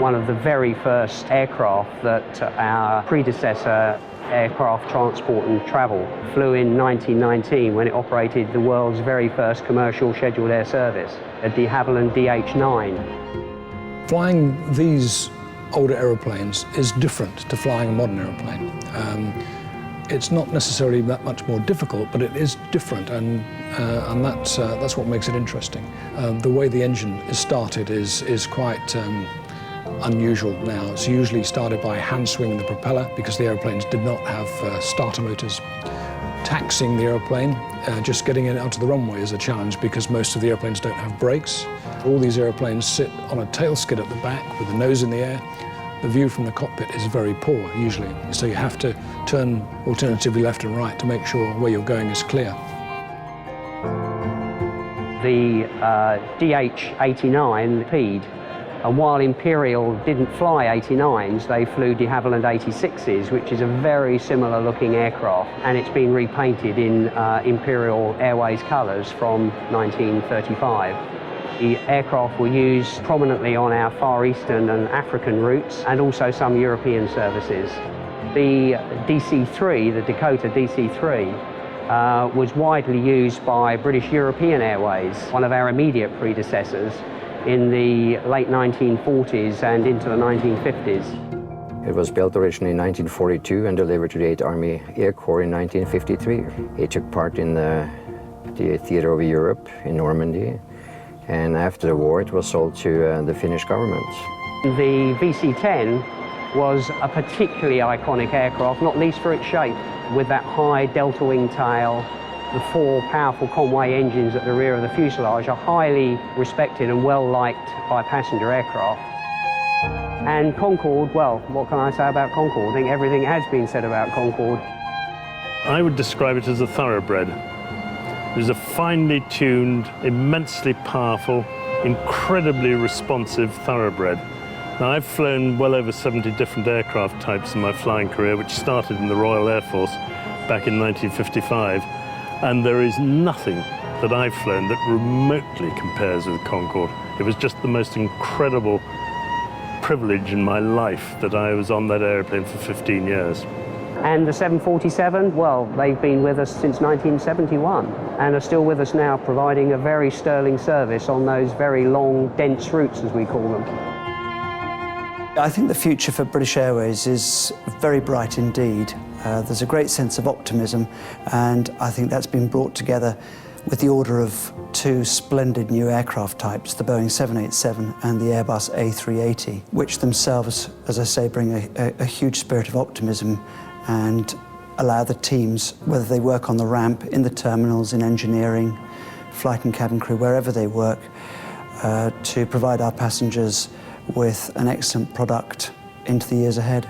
one of the very first aircraft that our predecessor, Aircraft Transport and Travel, flew in 1919 when it operated the world's very first commercial scheduled air service, a de Havilland DH-9. Flying these older aeroplanes is different to flying a modern aeroplane. It's not necessarily that much more difficult, but it is different, and that's what makes it interesting. The way the engine is started is quite unusual now. It's usually started by hand swinging the propeller because the aeroplanes did not have starter motors. Taxiing the aeroplane, just getting it onto the runway is a challenge because most of the airplanes don't have brakes. All these airplanes sit on a tail skid at the back with the nose in the air. The view from the cockpit is very poor, usually, so you have to turn alternatively left and right to make sure where you're going is clear. The DH-89 P'd, and while Imperial didn't fly 89s, they flew de Havilland 86s, which is a very similar looking aircraft, and it's been repainted in Imperial Airways colours from 1935. The aircraft were used prominently on our Far Eastern and African routes, and also some European services. The DC-3, the Dakota DC-3, was widely used by British European Airways, one of our immediate predecessors, in the late 1940s and into the 1950s. It was built originally in 1942 and delivered to the 8th Army Air Corps in 1953. It took part in the theater of Europe in Normandy, and after the war it was sold to the Finnish government. The VC-10 was a particularly iconic aircraft, not least for its shape, with that high delta wing tail. The four powerful Conway engines at the rear of the fuselage are highly respected and well-liked by passenger aircraft. And Concorde, well, what can I say about Concorde? I think everything has been said about Concorde. I would describe it as a thoroughbred. It was a finely tuned, immensely powerful, incredibly responsive thoroughbred. Now, I've flown well over 70 different aircraft types in my flying career, which started in the Royal Air Force back in 1955. And there is nothing that I've flown that remotely compares with Concorde. It was just the most incredible privilege in my life that I was on that airplane for 15 years. And the 747, well, they've been with us since 1971 and are still with us now, providing a very sterling service on those very long, dense routes, as we call them. I think the future for British Airways is very bright indeed. There's a great sense of optimism, and I think that's been brought together with the order of two splendid new aircraft types, the Boeing 787 and the Airbus A380, which themselves, as I say, bring a huge spirit of optimism and allow the teams, whether they work on the ramp, in the terminals, in engineering, flight and cabin crew, wherever they work, to provide our passengers with an excellent product into the years ahead.